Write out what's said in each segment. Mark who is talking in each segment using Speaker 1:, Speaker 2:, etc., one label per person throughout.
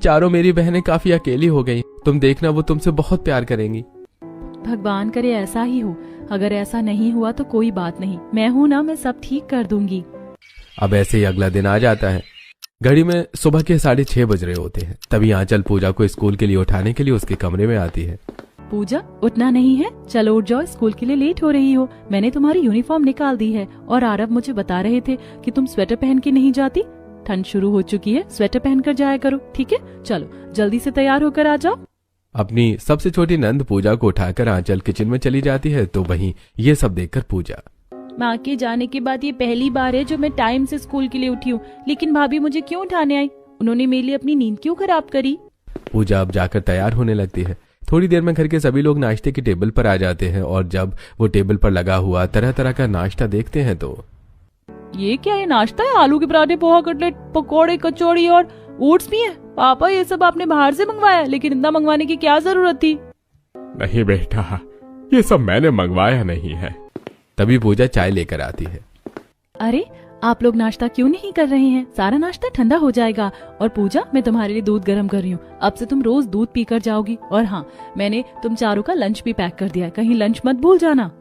Speaker 1: चारों मेरी बहनें काफी अकेली हो गई। तुम देखना, वो तुमसे बहुत प्यार करेंगी।
Speaker 2: भगवान करे ऐसा ही हो। अगर ऐसा नहीं हुआ तो कोई बात नहीं, मैं हूँ ना, मैं सब ठीक कर दूंगी।
Speaker 1: अब ऐसे ही अगला दिन आ जाता है। घड़ी में सुबह के 6:30 बज रहे होते हैं। तभी आंचल पूजा को स्कूल के लिए उठाने के लिए उसके कमरे में आती है।
Speaker 2: पूजा, उठना नहीं है? चलो उठ जाओ, स्कूल के लिए लेट हो रही हो। मैंने तुम्हारी यूनिफॉर्म निकाल दी है और आरव मुझे बता रहे थे कि तुम स्वेटर पहन के नहीं जाती। ठंड शुरू हो चुकी है, स्वेटर पहन कर जाया करो, ठीक है? चलो जल्दी से तैयार होकर आ जाओ।
Speaker 1: अपनी सबसे छोटी नंद पूजा को उठाकर आंचल किचन में चली जाती है। तो वहीं ये सब देखकर पूजा,
Speaker 2: माँ के जाने के बाद ये पहली बार है जो मैं टाइम से स्कूल के लिए उठी हूँ, लेकिन भाभी मुझे क्यों उठाने आई? उन्होंने मेरे लिए अपनी नींद क्यों खराब करी?
Speaker 1: पूजा अब जाकर तैयार होने लगती है। थोड़ी देर में घर के सभी लोग नाश्ते की टेबल पर आ जाते हैं और जब वो टेबल पर लगा हुआ तरह तरह का नाश्ता देखते हैं तो
Speaker 2: ये क्या है? नाश्ता है? आलू के पराठे, पोहा, कटलेट, पकोड़े, कचौड़ी और ओट्स भी है। पापा, ये सब आपने बाहर से मंगवाया, लेकिन इतना मंगवाने की क्या जरूरत थी?
Speaker 1: नहीं बेटा, ये सब मैंने मंगवाया नहीं है। तभी पूजा चाय लेकर आती है।
Speaker 2: अरे, आप लोग नाश्ता क्यों नहीं कर रहे हैं? सारा नाश्ता ठंडा हो जाएगा। और पूजा, मैं तुम्हारे लिए दूध गर्म कर रही हूँ। अब से तुम रोज दूध पीकर जाओगी। और हाँ, मैंने तुम चारों का लंच भी पैक कर दिया है, कहीं लंच मत भूल जाना।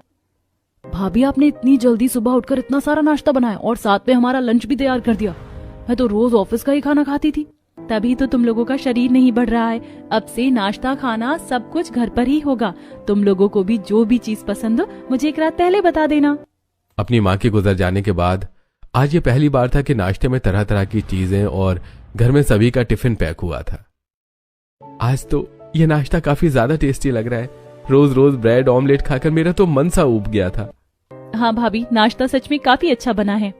Speaker 2: भाभी, आपने इतनी जल्दी सुबह उठकर इतना सारा नाश्ता बनाया और साथ में हमारा लंच भी तैयार कर दिया। मैं तो रोज ऑफिस का ही खाना खाती थी। तभी तो तुम लोगों का शरीर नहीं बढ़ रहा है। अब से नाश्ता खाना सब कुछ घर पर ही होगा। तुम लोगों को भी जो भी चीज पसंद हो मुझे एक रात पहले बता देना।
Speaker 1: अपनी माँ के गुजर जाने के बाद आज ये पहली बार था कि नाश्ते में तरह तरह की चीजें और घर में सभी का टिफिन पैक हुआ था। आज तो ये नाश्ता काफी ज्यादा टेस्टी लग रहा है। रोज रोज ब्रेड ऑमलेट खाकर मेरा तो मन सा ऊब गया था।
Speaker 2: हाँ भाभी, नाश्ता सच में काफी अच्छा बना है।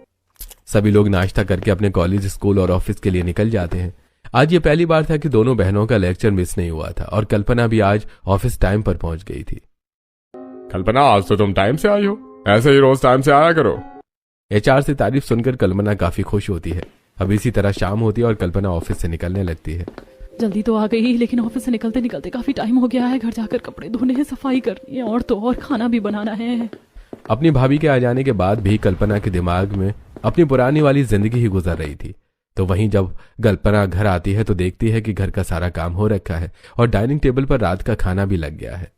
Speaker 1: सभी लोग नाश्ता करके अपने कॉलेज, स्कूल और ऑफिस के लिए निकल जाते हैं। आज ये पहली बार था कि दोनों बहनों का लेक्चर मिस नहीं हुआ था और कल्पना भी आज ऑफिस टाइम पर पहुंच गई थी।
Speaker 3: कल्पना, आज तो तुम टाइम से आई हो। ऐसे ही रोज टाइम से आया करो।
Speaker 1: एचआर से तारीफ सुनकर कल्पना काफी खुश होती है। अब इसी तरह शाम होती है और कल्पना ऑफिस से निकलने लगती है।
Speaker 2: जल्दी तो आ गई, लेकिन ऑफिस से निकलते निकलते काफी टाइम हो गया है। घर जाकर कपड़े धोने हैं, सफाई करनी है और तो और खाना भी बनाना है।
Speaker 1: अपनी भाभी के आ जाने के बाद भी कल्पना के दिमाग में अपनी पुरानी वाली जिंदगी ही गुजर रही थी। तो वहीं जब कल्पना घर आती है तो देखती है कि घर का सारा काम हो रखा है और डाइनिंग टेबल पर रात का खाना भी लग गया है।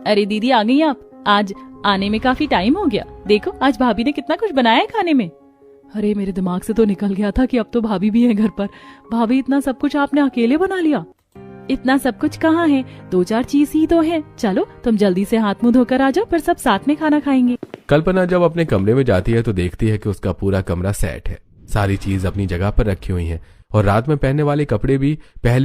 Speaker 2: अरे दीदी, आ गई आप? आज आने में काफी टाइम हो गया। देखो आज भाभी ने कितना कुछ बनाया है खाने में। अरे, मेरे दिमाग से तो निकल गया था कि अब तो भाभी भी है घर पर। भाभी, इतना सब कुछ आपने अकेले बना लिया? इतना सब कुछ कहाँ है, 2-4 चीज ही तो है। चलो तुम जल्दी से हाथ मुंह धोकर आ जाओ, फिर सब साथ में खाना खाएंगे।
Speaker 1: कल्पना जब अपने कमरे में जाती है तो देखती है कि उसका पूरा कमरा सेट है। सारी चीज अपनी जगह पर रखी हुई है और रात में पहनने वाले कपड़े भी पहले